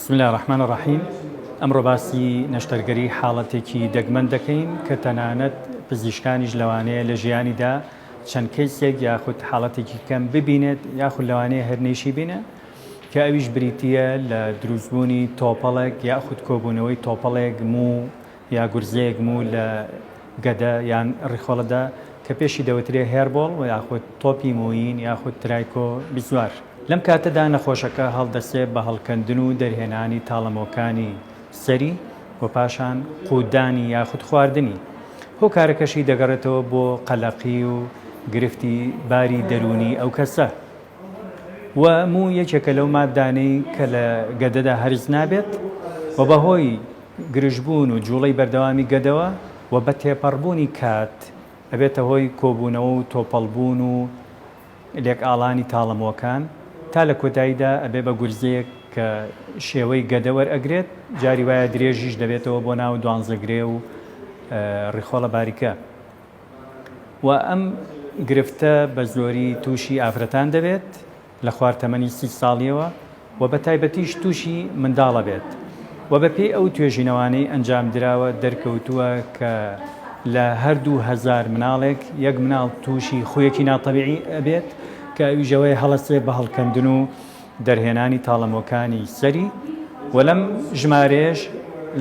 بسم الله الرحمن الرحیم. ئەمڕۆ باسی نەشتەرگەری حاڵەتێکی دەگمەن دەکەین کە تەنانەت پزیشکانیش لەوانەیە لە ژیانیدا چەند کەسێک یاخود حاڵەتێکی کەم ببینێت یاخود لەوانەیە هەرنێشی بینە کە ئەویش بریتیە لە دروستبوونی تۆپەڵێک یاخود کۆبوونەوەی تۆپەڵێک مو یا گورزەیەک مو لە گەدە یان ڕیخۆڵەدا کە پێشی دەوترێ هێربۆڵ و یاخود تۆپی موین یاخود ترایکۆ بیزوار. لەم کاتەدا نەخۆشەکە هەڵدەسێت بە هەڵکەندن و دەرهێنانی تاڵەمۆکانی سەری و پاشان قودانی یاخود خواردنی. هۆکارەکەشی دەگەڕێتەوە بۆ قەلەقی و گرفتی باری دەرونی ئەو کەسە. و مو یەکێکە لەو مادانەی کە لە گەدەدا هەرز نابێت و بەهۆی گرژبوون و جوڵەی بەردەوامی گەدەوە و بە تێپەڕبوونی کات ئەبێتە هۆی کۆبوونەوە و تۆپەڵبوون و لێکئاڵانی تاڵەمۆکان تا لە کۆتاییدا ئەبێ بە گورزەیەک کە شێوەی گەدە وەرئەگرێت جاری وایە درێژیش دەبێتەوە بۆ ناو دوانزەگرێ و ڕیخۆڵە باریکە. و ئەم گرفتە بە زۆری تووشی ئافرەتان دەبێت لە خوارتەمەنی 30 ساڵیەوە و بە تایبەتیش تووشی منداڵە بێت و بەپێی ئەو توێژینەوانەی ئەنجام دراوە دەرکەوتووە کە لە هەردوو هەزار مناڵێک یەک مناڵ تووشی خویەکی ناتەبیعی ئەبێت کە ئەویژەوەی هەڵەسێ بە هەڵکەندن و دەرهێنانی تاڵەمۆکانی سەری و لەم ژمارەیەش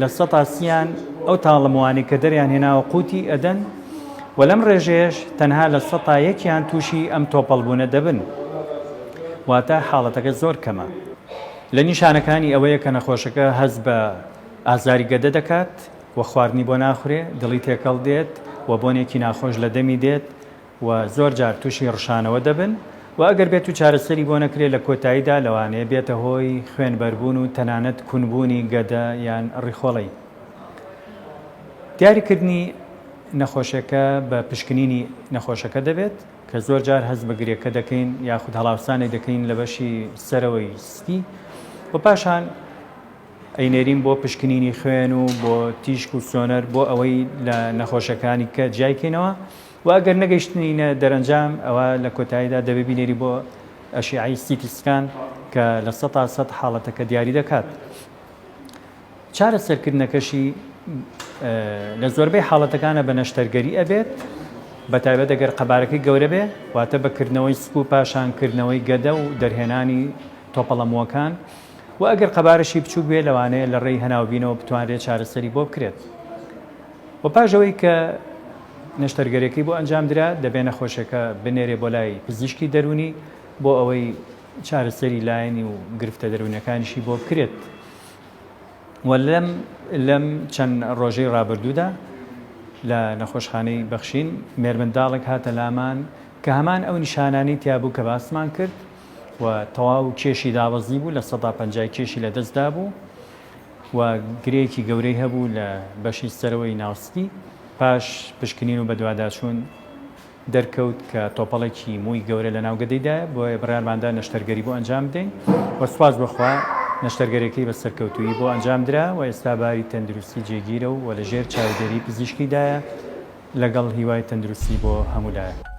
لە 100 ئەو تاڵەموانی کە دەریان هێناوە قوتی ئەدەن و لەم ڕێژەیەش تەنها لە 100 تووشی ئەم تۆپەڵبوونە دەبن، واتە حاڵەتەکە زۆر کەمە. لە نیشانەکانی ئەوەیە کە نەخۆشەکە هەز بە ئازاری گەدە دەکات و خواردنی بۆ ناخورێ، دڵی تێکەڵ دێت و بۆنێکی ناخۆش لە دەمی دێت و زۆر جار تووشی ڕشانەوە دەبن و ئەگەر بێت و چارەسەری بۆ نەکرێت لە کۆتاییدا لەوانەیە بێتە هۆی خوێنبەربوون و تەنانەت کونبوونی گەدە یان ڕیخۆڵەی. دیاریکردنی نەخۆشەکە بە پشکنینی نەخۆشەکە دەبێت کە زۆر جار هەز بە گرێکە دەکەین یاخود هەڵاوسانێک دەکەین لە بەشی سەرەوەی ستی و پاشان ئەینێرین بۆ پشکنینی خوێن و بۆ تیشک و سۆنەر بۆ ئەوەی لە نەخۆشەکانی کە جایکەینەوە و ئەگەر نەگەیشتنینە دەرەنجام ئەوە لە کۆتاییدا دەبێ بینێری بۆ ئەشعەی سیتی سکان کە لە 100% حاڵەتەکە دیاری دەکات. چارەسەرکردنەکەشی لە زۆربەی حاڵەتەکانە بە نەشتەرگەری ئەبێت، بەتایبەت ئەگەر قەبارەکەی گەورە بێ واتە بەکردنەوەی سپ و پاشانکردنەوەی گەدە و دەرهێنانی تۆپەڵەمۆکان و ئەگەر قەبارەشی بچوو بێ لەوانەیە لە ڕێی هەناوبینەوە بتوانرێت چارەسەری بۆ بکرێت. و پاشەوەی کە نەشتەرگەریەکەی بۆ ئەنجام درا دەبێ نەخۆشەکە بنێرێ بۆ لای پزیشکی دەرونی بۆ ئەوەی چارەسەری لایەنی و گرفتە دەرونەکانیشی بۆ بکرێت. و لەم چەند ڕۆژەی ڕابردوودا لە نەخۆشخانەی بەخشین مێرمنداڵێک هاتە لامان کە هەمان ئەو نیشانانەی تیابوو کە باسمان کرد و تەواو کێشی داوەزی بوو، لە 150 کێشی لە دەستدا بوو و گرەیەکی گەورەی هەبوو لە بەشی سەرەوەی ناوستی. پاش پشکنین و بەدواداچوون دەرکەوت کە تۆپەڵێکی مووی گەورە لە ناو گەدەیدایە، بۆیە بڕیارماندا نەشتەرگەری بۆ ئەنجام بدەین و سوپاس بخوا نەشتەرگەریەکەی بە سەرکەوتووی بۆ ئەنجام درا و ئێستا باری تەندروستی جێگیرە و لەژێر چاودێری پزیشکیدایە لەگەڵ هیوای تەندروستی بۆ هەموولایە.